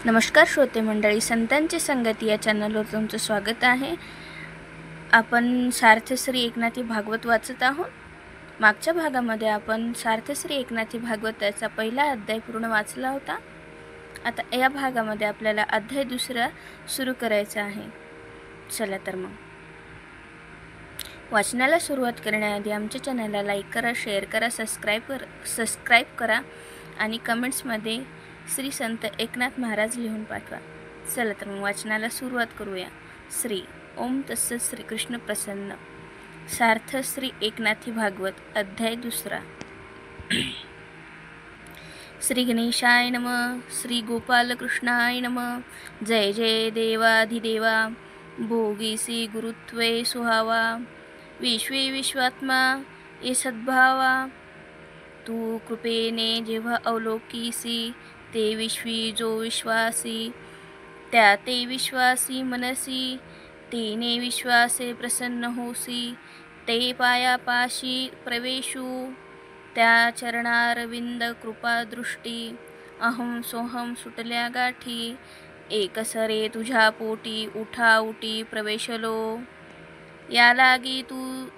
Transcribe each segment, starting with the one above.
नमस्कार श्रोते मंडळी, संतांची संगती या चॅनलवर तुमचं स्वागत आहे. आपण सार्थश्री एकनाथी भागवत वाचत आहोत. मागच्या भागामध्ये आपण सार्थश्री एकनाथी भागवताचा पहिला अध्याय पूर्ण वाचला होता. आता या भागामध्ये आपल्याला अध्याय दुसरा सुरू करायचा आहे. चला तर मग वाचनाला सुरुवात करण्याआधी आमच्या चॅनलला लाईक करा, शेअर करा, सबस्क्राईब करा आणि कमेंट्समध्ये श्री संत एकनाथ महाराज लिहून पाठवा. चला तर मग वाचनाला सुरुवात करूया. श्री ओम तत्सत श्री कृष्ण प्रसन्न. सार्थ श्री एकनाथी भागवत अध्याय दुसरा. श्री गणेशाय नम. श्री गोपालकृष्णाय नम. जय जय देवाधिदेवा. भोगीसी गुरुत्वे सुहावा. विश्वे विश्वात्मा ये सद्भावा. तू कृपेने जेव्हा अवलोकीसी ते विश्वी जो विश्वासी. त्या ते विश्वासी मनसी. तेने विश्वासे प्रसन्न होसी. ते पायापाशी प्रवेशू. त्या चरणारविंद कृपा दृष्टी. अहम सोहम सुटल्या गाठी. एकसरे तुझ्या पोटी उठा उटी प्रवेशलो. या लागी तू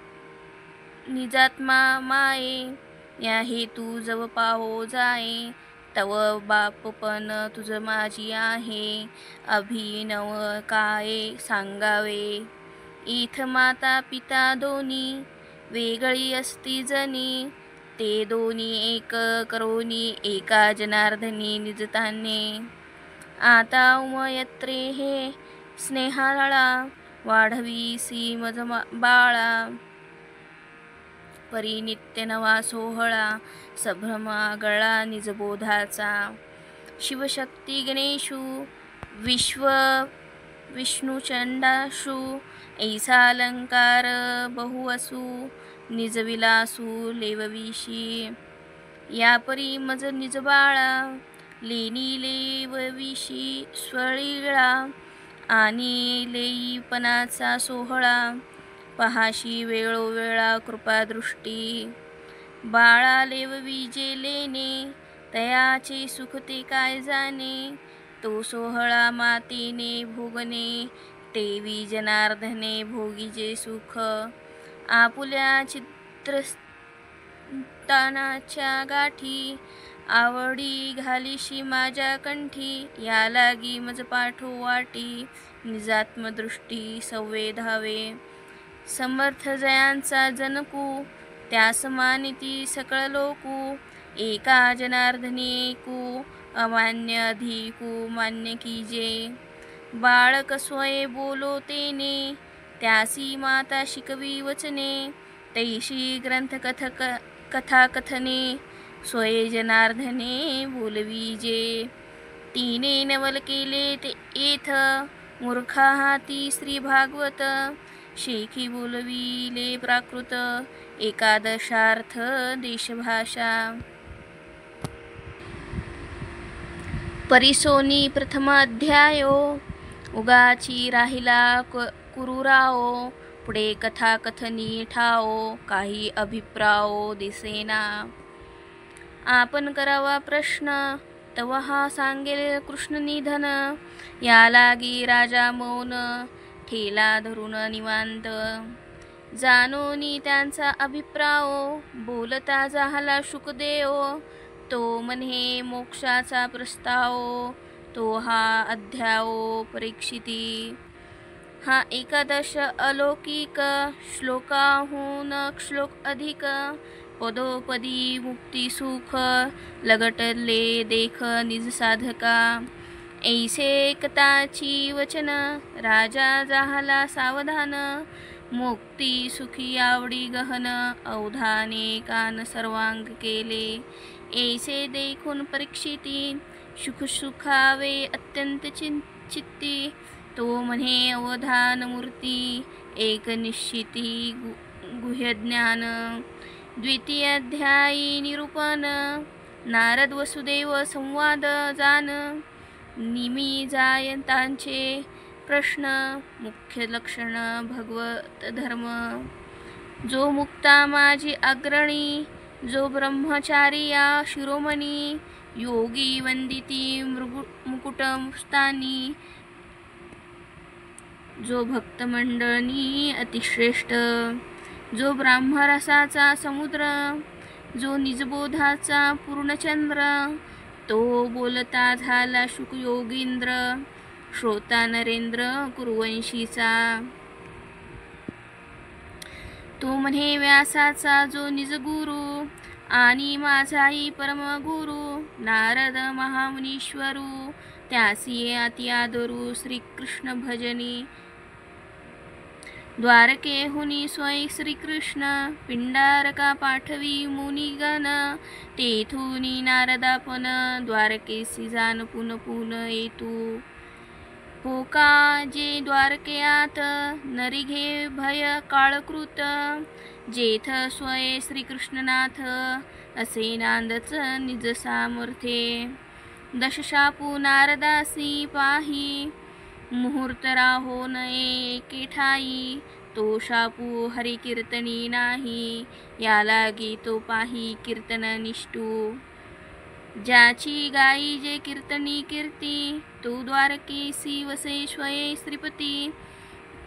निजात्मा माये. या हेतू जव पाहो जाये. तव बापपण तुझ माझी आहे. अभिनव काय सांगावे. इथ माता पिता दोन्ही वेगळी असती जनी. ते दोन्ही एक करोनी एका जनार्दनी निजताने. आता उमयत्रे हे स्नेहाळा. वाढवीसी मज बाळा. परी नित्य नवा सोहळा. संभ्रमा गळा निजबोधाचा. शिवशक्ती गणेशू विष्णुचंडाशू. ऐसा अलंकार बहुअसू. निजविलासू लेवविशी. या परी मज निजबाळा. लेनी लेवविशी स्वळीळा. आणि लेईपणाचा सोहळा. पहाशी वेळोवेळा कृपादृष्टी. बाळा लेवविजे लेणे. तयाचे सुख ते काय जाणे. तो सोहळा मातेने भोगणे. तेवी जनार्दने भोगीजे सुख. आपुल्या चित्रस्थानाच्या गाठी. आवडी घालीशी माझ्या कंठी. या लागी मज पाठो वाटी. निजात्मदृष्टी संवेधावे. समर्थ जयांचा जनकू. त्या समानिती सकळ लोकू. एका जनार्दनी एकू. अमान्य अधिकू मान्य कीजे. बाळक स्वये बोलो तेने. त्यासी माता शिकवी वचने. तैशी ग्रंथ कथा कथने. स्वये जनार्दने बोलवीजे. तिने नवल केले ते येथ. मूर्खा हाती श्री भागवत. शेखी बोलविले प्राकृत. एकादशार्थ देशभाषा. परिसोनी प्रथम अध्यायो. उगाची राहिला कुरुराओ. पुढे कथा कथनी ठाओ. काही अभिप्राओ दिसेना. आपण करावा प्रश्न. तव हा सांगेल कृष्ण निधन. या लागी राजा मौन. ठेला धरून निवांत. जानोनी त्यांचा अभिप्रायो. बोलता झाला शुकदेव. तो म्हणे मोक्षाचा प्रस्ताव. तो हा अध्यायो परीक्षिती. हा एकादश अलौकिक. श्लोकाहून श्लोक अधिक. पदोपदी मुक्ती सुख. लगटले देख निज साधका. ऐसे कथाची वचन. राजा झाला सावधान. मुक्ती सुखी आवडी गहन. अवधाने कान सर्वांग केले. ऐसे देखून परीक्षिती. सुखावे अत्यंत चित्ती. तो म्हणे अवधान मूर्ती. एक निश्चिती गुह्यज्ञान. द्वितीय अध्यायी निरूपण. नारद वसुदेव संवाद जान. निमी जायंतांचे प्रश्न. मुख्य लक्षण भगवत धर्म. जो मुक्ता माझी अग्रणी. जो ब्रह्मचारी या शिरोमणी. योगी वंदिती मुकुटस्थानी, जो भक्तमंडळी अतिश्रेष्ठ, जो ब्राह्मरसाचा समुद्र, जो निजबोधाचा पूर्णचंद्र, तो बोलता झाला शुकयोगींद्र, श्रोता नरेंद्र कुरुवंशीचा. तो म्हणे व्यासाचा जो निजगुरु, आणि माझाही परमगुरु, नारद महामुनीश्वरू, त्यासी अति आदरू श्रीकृष्ण भजनी. द्वारकेहुनी स्वयं श्रीकृष्ण, पिंडारका पाठवी मुनिगण, तेथुनी नारदापन, द्वारकेसी जान पुन पुन येतू. हो का जे द्वारकेयात, नरिघे भय काळकृत, जेथ स्वय श्रीकृष्णनाथ, असे नांदच निज सामर्थ्ये. दशशापू नारदासी पाही, मुहूर्त राहो नये एके ठाई, तो शापू हरी कीर्तनी नाही, या लागी तो पाही कीर्तन निष्ठू. ज्याची गाई जे कीर्तनी कीर्ती, तो द्वारकेसी वसे स्वये श्रीपती,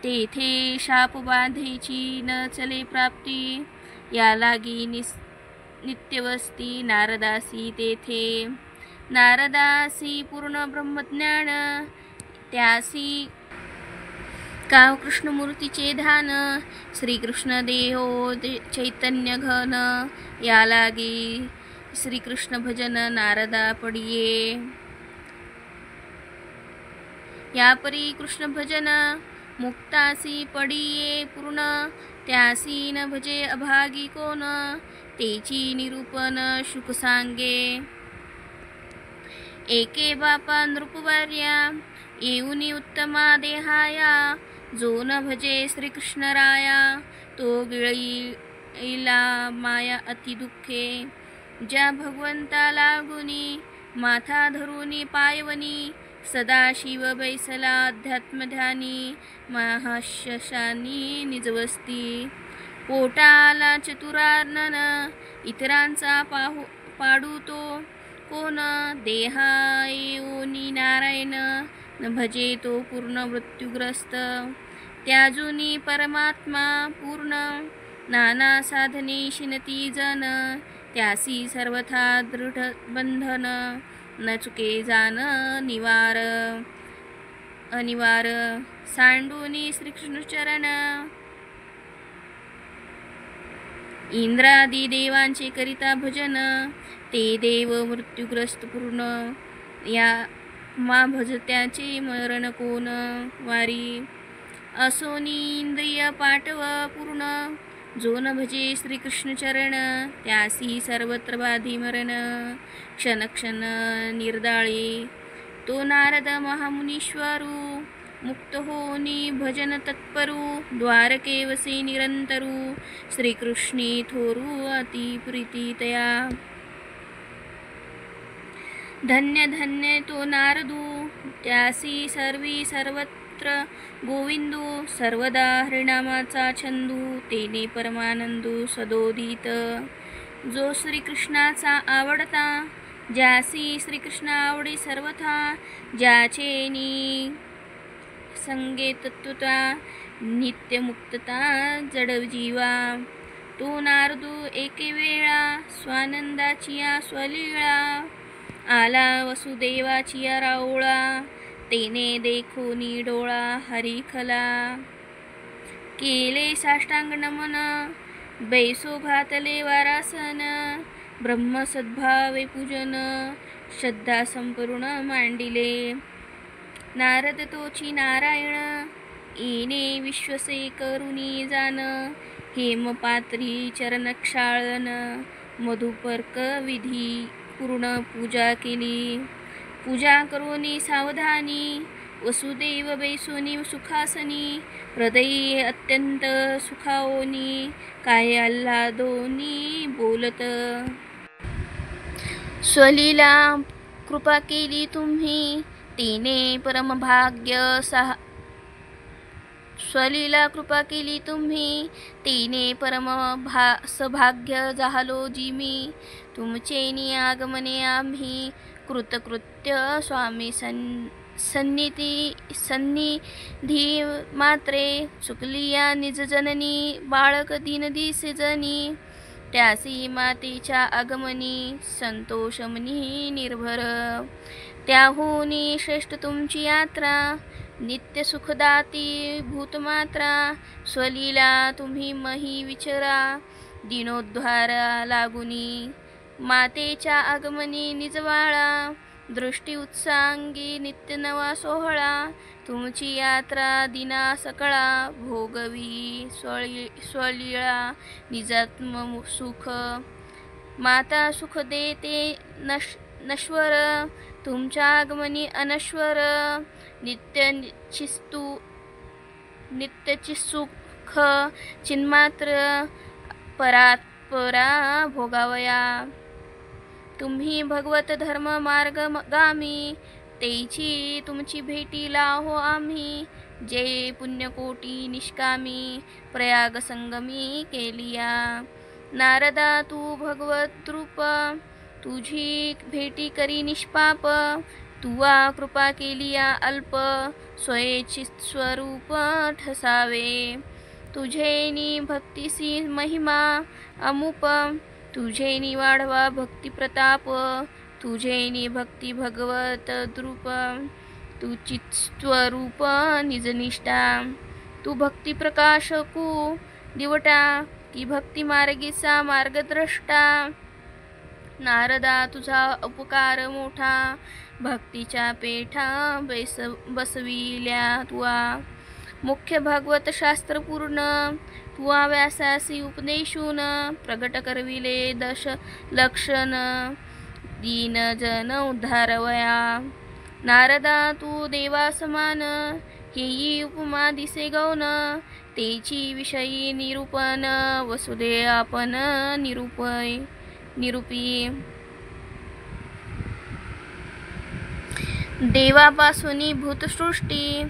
तेथे शाप बाधेची न चले प्राप्ती, या लागी नित्यवस्ती नारदासी तेथे. नारदासी पूर्ण ब्रह्मज्ञान, त्यासी काव कृष्णमूर्तीचे ध्यान, श्रीकृष्ण देहो चैतन्य घन, या लागी श्रीकृष्ण भजन नारदा पडिये. या परी कृष्ण भजन मुक्तासी पडिये पूर्ण, त्यासी न भजे अभागी कोण, तेची निरूपण शुक सांगे. एके बापा नृपवर्या, येऊनी उत्तमा देहाया, जो न भजे श्रीकृष्ण राया, तो गिळीला माया अति दुःखे. ज्या भगवंता लागुनी, माथा धरुनी पायवनी, सदाशिव बैसला अध्यात्मध्यानी, महाशशानी निजवस्ती. पोटाला चतुरानन, इतरांचा पाडू तो कोण, देहा येऊनी नारायण, न भजे तो पूर्ण मृत्युग्रस्त. त्याजुनी परमात्मा पूर्ण, नाना साधने शिनती जन, त्यासी सर्वथा दृढ बंधन, न चुके जान निवार अनिवार. सांडूनी श्रीकृष्ण चरण, इंद्रादी देवांचे करिता भजन, ते देव मृत्युग्रस्त पूर्ण, या मा भजत्याचे मरण कोण वारी. असोनी इंद्रिय पाठव पूर्ण, जो न भजे श्रीकृष्ण चरण, त्यासी सर्वत्र बाधी मरण, क्षण क्षण निर्दाळे. तो नारद महामुनीश्वरू, मुक्त होनी भजन तत्परू, द्वारके वसे निरंतरू, श्रीकृष्णी थोरू अति प्रीती तया. धन्य धन्य तो नारदू, त्यासी सर्वी सर्वत्र गोविंदू, सर्वदा हरिनामाचा छंदू, तेने परमानंदू सदोदित. जो श्रीकृष्णाचा आवडता, ज्यासी श्रीकृष्ण आवडी सर्वथा, ज्याचे नी संगे तत्वता, नित्य मुक्तता जड जीवा. तो नारदू एके वेळा, स्वानंदाची स्वलीळा, आला वसुदेवाची राऊळा, तेने देखोनी डोळा हरिखला. केले साष्टांग नमन, बैसो घातले वारासन, ब्रह्म सद्भावे पूजन, श्रद्धा संपूर्ण मांडिले. नारद तोची नारायण, येणे विश्वसे करुणी जान, हेमपात्री चरणक्षाळन, मधुपर्क विधी पूर्ण पूजा केली. पूजा करोनी सावधानी, वसुदेव बैसोनी सुखासनी, हृदयी अत्यंत सुखाओनी, काय आल्हादोनी बोलत. स्वलीला कृपा केली तुम्ही, तिने परमभाग्य स्वलीला कृपा केली तुम्ही, तेने परम सभाग्य झालो जी मी. तुमचे नियागमने आम्ही कृतकृत्य स्वामी सन्निधी मात्रे. चुकली या निज जननी बाळक दीन दिसे जनी. त्यासी मातेच्या आगमनी संतोष मनी निर्भर. त्याहुनी श्रेष्ठ तुमची यात्रा नित्य सुखदाती भूतमात्रा. स्वलीला तुम्ही मही विचरा दिनोद्धारा लागुनी. मातेच्या आगमनी निजवाळा दृष्टी उत्सांगी नित्य नवा सोहळा. तुमची यात्रा दिना सकळा भोगवी स्वलीळा निजात्म सुख. माता सुख देते नश्वर तुमच्या आगमनी अनश्वर. नित्य सुख चिन्मात्र परात्परा भोगावया. तुम्ही भगवत धर्म मार्ग गामी तेची तुमची भेटी लाहो आम्ही. जे पुण्यकोटी निष्कामी प्रयाग संगमी केलिया. नारदा तू भगवत रूप तुझी भेटी करी निष्पाप. तुवा कृपा केलिया अल्प स्वयेचित स्वरूप ठसावे. तुझेनी भक्तीसी महिमा अमुप. तुझेनी वाढवा भक्ती प्रताप. तुझेनी भक्ती भगवत द्रूप. तुचित स्वरूप निजनिष्ठा. तू भक्ती प्रकाशकू दिवटा की भक्ती मार्गीचा मार्गद्रष्टा. नारदा तुझा उपकार मोठा भक्तीच्या पेठा बसविल्या तुआ. मुख्य भागवत शास्त्र पूर्ण तुआ व्यासासी उपदेशून. प्रगट करविले दश लक्षण दीन जन उद्धारवया. नारदा तू देवा समान हेई उपमा दिसे गौन. तेची विषयी निरूपण वसुदे आपण निरूपी. देवापासूनी भूतसृष्टी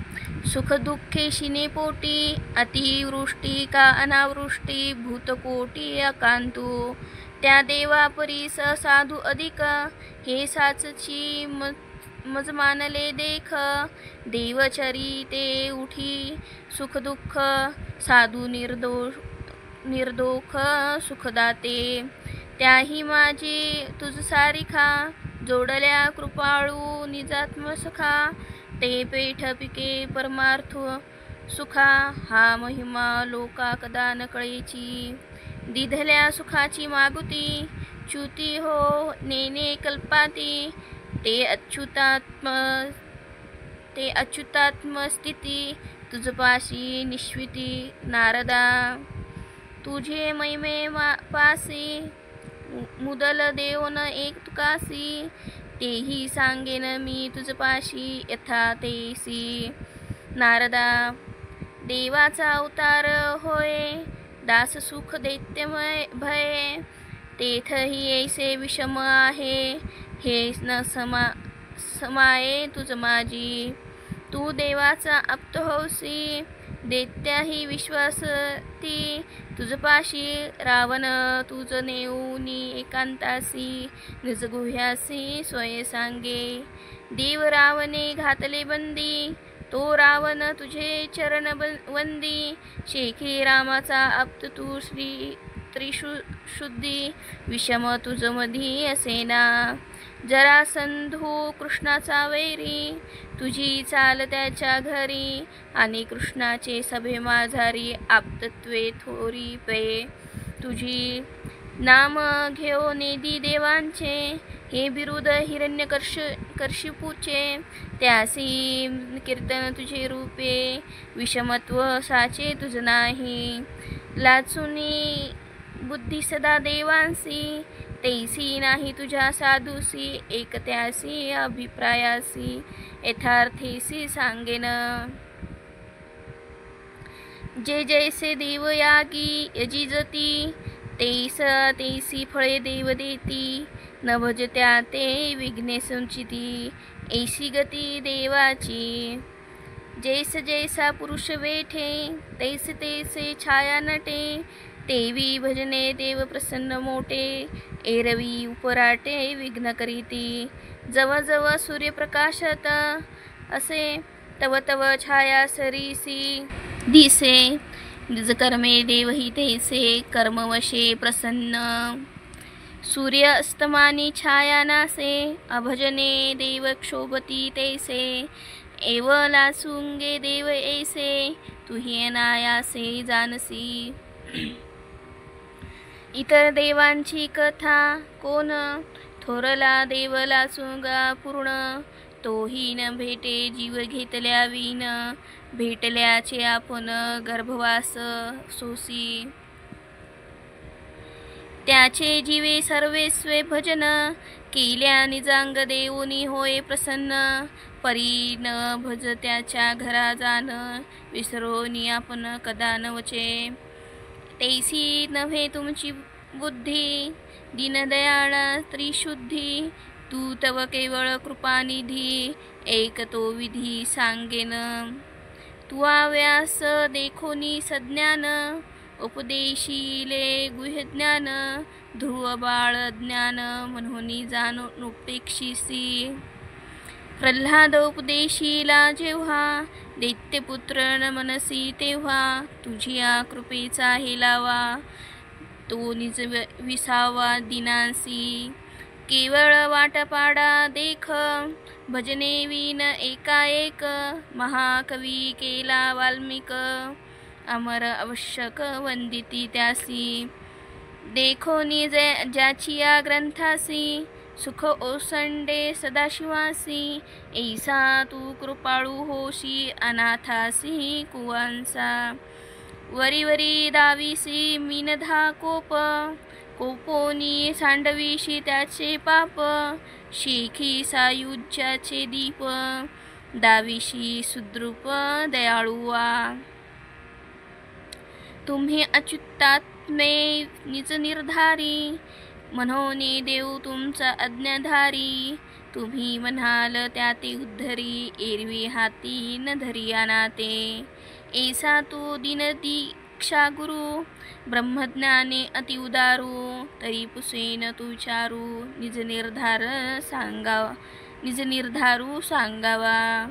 सुख दुःखे शिने पोटी. अतिवृष्टी का अनावृष्टी भूतकोटी अकांतू. त्या देवापरी साधू अधिक हे साचची मज मानले देख. देवचरी ते उठी सुख दुःख साधू निर्दोष सुखदाते. त्याही माझी तुझ सारिखा जोडल्या कृपाळू निजात्म सखा. ते पेठ पिके परमार्थ सुखा हा महिमा लोका कदा न कळेची. दिधल्या सुखाची मागुती च्युती हो नेने कल्पाती. ते अच्युतात्म स्थिती तुझपाशी निश्विती. नारदा तुझे महिमे पासी मुदल देऊन एक तुकासी. तेही सांगेन मी तुझपाशी यथा तेसी. नारदा देवाचा अवतार होय दास सुख दैत्यमय भय. तेथही ऐसे विषम आहे हे न समाये तुझ माझी. तू देवाचा आप्त होसी दैत्याही विश्वासती तुझपाशी. रावण तुझ नेऊनी एकांतासी निजगुह्यासी स्वये सांगे. देव रावणे घातले बंदी तो रावण तुझे चरण वंदी. शेखी रामाचा आप्त तू श्री त्रिशुद्धी विषम तुझ मधी असेना. जरासंधू कृष्णाचा वैरी तुझी चाल त्याच्या घरी. आणि कृष्णाचे सभे माझारी आप्तत्वे थोरी पे. तुझी नाम घेओ नेदी देवांचे हे बिरुद हिरण्यकशिपूचे. त्यासी कीर्तन तुझे रूपे विषमत्व साचे तुझ नाही. लाचुनी बुद्धी सदा देवांसी तैसी नाही तुझ्या साधूसी. एकत्यासी अभिप्रायासी यथार्थेसी सांगेन. जे जैसे देव यागी यजिजती तैसी फळे देव देती. न भजत्या ते विघ्ने संचिती ऐशी गती देवाची. जैस जैसा पुरुष वेठे तैसे तैसे छाया नटे तेवी भजने देव प्रसन्न मोठे एरवी उपराटे विघ्न करीती जव जव सूर्यप्रकाशत असे तव तव छाया सरीसी दिसे निज कर्मे देवही तैसे कर्मवशे प्रसन्न सूर्य अस्तमानी छाया नासे अभजने देव क्षोभती तैसे एवला सुंगे देव ऐसे तुही नायासे जानसी इतर देवांची कथा कोण थोरला देवला सुंगा पूर्ण तोही न भेटे जीव घेतल्या विन भेटल्याचे आपण गर्भवास सोसी त्याचे जीवे सर्वेस्वे भजन केल्या निजांग देऊनी होय प्रसन्न परी न भज त्याच्या घरा जाण विसरोनी आपण कदा नवचे तैसी नव्हे तुमची बुद्धी दीनदयाळ त्रिशुद्धी तू तव केवळ कृपानिधी एक तो विधी सांगेन तुआ व्यास देखोनी सज्ञान उपदेशीले गुह्यज्ञान ध्रुव बाळ ज्ञान म्हणूनी जाणोपेक्षिसी प्रल्हाद उपदेशीला जेव्हा दैत्यपुत्र न मनसी तेव्हा तुझिया कृपेचा हेलावा तो निज विसावा दिनांसी केवळ वाटपाडा देख भजने विन एकाएक महाकवी केला वाल्मिक अमर आवश्यक वंदिती त्यासी देखोनी ज्याची या ग्रंथासी सुख ओसंडे सदाशिवासी ऐसा तू कृपाळू होशी अनाथासी कुवांसा वरी वरी दावीसी मीनधा कोप कोपोनी सांडवीशी त्याचे पाप शेखी सायुज्याचे दीप दावीशी सुद्रूप दयाळुवा तुम्ही अच्युतात्मे निज निर्धारी म्हणोनी देव तुमचा अज्ञाधारी तुम्ही म्हणाल त्या ते उद्धरी एरवी हाती न धरी अनाते ऐसा तू दिन दीक्षा गुरु ब्रह्मज्ञाने अति उदारू तरी पुसेन तू चारू निज निर्धारू सांगावा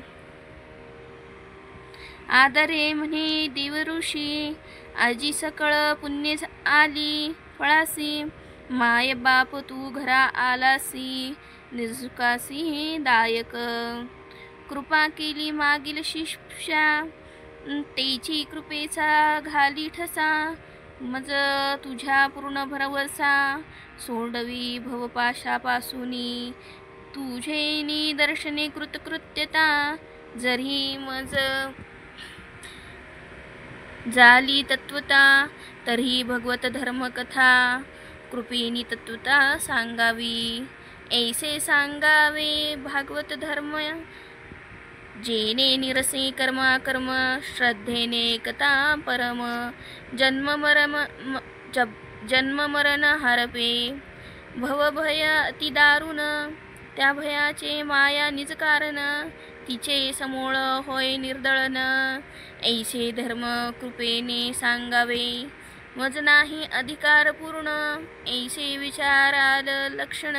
आदरे म्हणे देवऋषी आजी सकळ पुण्य आली फळासी माय बाप तू घरा आलासी निजुकासी दायक कृपा केली मागील शिक्षा तेची कृपेचा घाली ठसा मज तुझ्या पूर्ण भरवसा सोडवी भवपाशापासूनी तुझे निदर्शने कृतकृत्यता जरी मज झाली तत्वता तरी भगवत धर्मकथा कृपेनी तत्वता सांगावी ऐसे सांगावे भागवत धर्म जेने निरसे कर्म श्रद्धेने कथा परम जन्म मरण हरपे भवभय अति दारुण त्या भयाचे माया निज कारण तिचे समूळ होय निर्दळन ऐसे धर्म कृपेने सांगावे मज नाही अधिकार पूर्ण ऐसे विचाराल लक्षण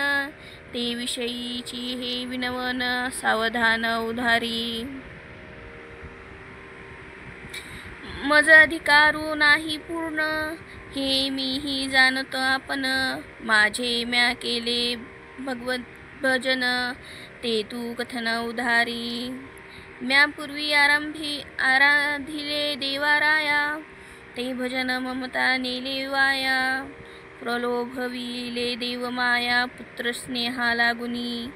ते विषयीची हे विनवन सावधान उधारी मज अधिकारू नाही पूर्ण हे मीही जाणतो आपण माझे म्या केले भगवत भजन ते तू कथन उधारी म्या पूर्वी आराधिले देवाराया ते भजन ममता नेले वाया प्रलोभविले देव माया पुत्र स्नेहा लागुनी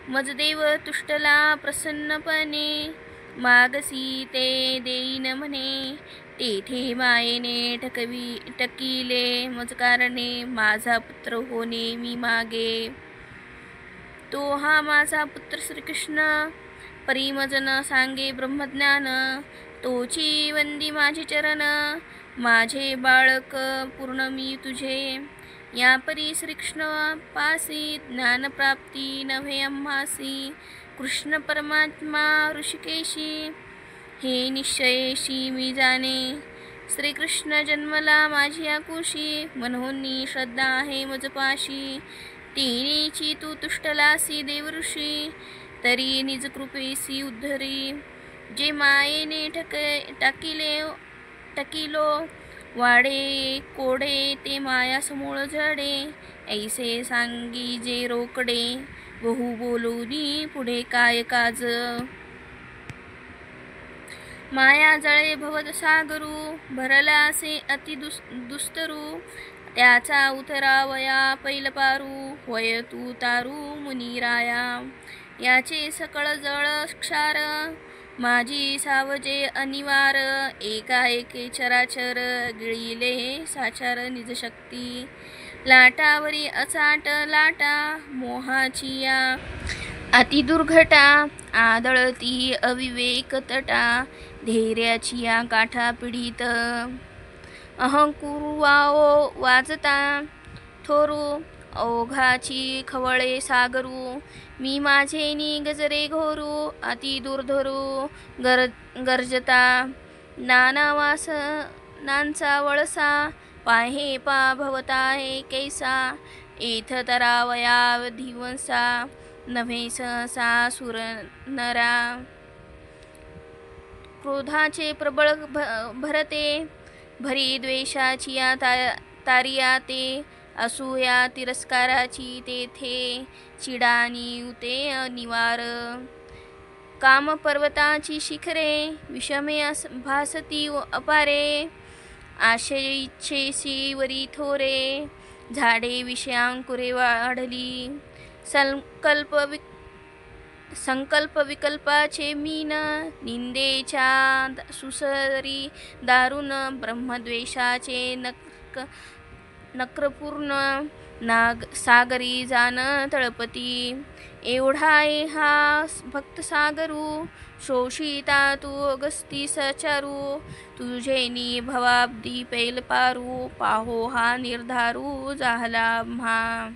मज देव तुष्टला प्रसन्नपणे मागसी ते देईन म्हणे तेथे मायेने टकिले मज कारणे माझा पुत्र होणे मी मागे तो हा माझा पुत्र श्रीकृष्ण परिमजन सांगे ब्रह्मज्ञान तोची वंदी माझे चरण माझे बाळक पूर्ण मी तुझे या परी श्रीकृष्ण पासी ज्ञानप्राप्ती नव्हे आम्हासी कृष्ण परमात्मा ऋषिकेशी हे निश्चयेशी मी जाणे, श्रीकृष्ण जन्मला माझी आकुशी, मनोनी श्रद्धा आहे मजपाशी, तिनेची तू तुष्टलासी देवऋषी, तरी निज कृपेसी उद्धरी, जे मायेने टकिलो वाडे कोडे, ते माया समूळ झडे, ऐसे सांगी जे रोकडे, बहु बोलूनी पुढे काय काज, माया जळे भवत सागरू, भरला असे अति दुस्तरू, त्याचा उतरावया पैलपारू, होय तू तारू मुनिराया, याचे सकळ जळ क्षार, माझी सावजे अनिवार, एकाएके चराचर, गिळिले साचार निजशक्ती, लाटावरी अचाट लाटा, मोहाची या अति दुर्घटा, आदळती अविवेक तटा, धैर्याची या काठा पीडित, अहंकुरुवाओ वाजता थोरू, ओघाची खवळे सागरू, मी माझे गजरे घोरू, अति दुर्धरू गर्जता, नानावास नांचा वळसा, पाहे पा भवताहे कैसा, एथ तरावया धिवंसा, नव्हे सहसा सुर नरा, क्रोधाचे प्रबळ भरते, भरी द्वेषाची या तारिया ते, असूया तिरस्काराची तेथे, चिडानी उते अनिवार, काम पर्वताची शिखरे, विषमे भासती अपारे, आशय इच्छेसी वरी थोरे, झाडे विषयांकुरे वाढली, संकल्प विकल्पाचे मीन, निंदेच्या सुसरी दारुण, ब्रह्मद्वेषाचे नक्रपूर्ण, सागरी जाण तळपती, एवढा हा भक्त सागरू, शोषिता तू अगस्ती सचारू, तुझेनी भवाब्दी पैल पारू, पाहो हा निर्धारू झाला म्हा.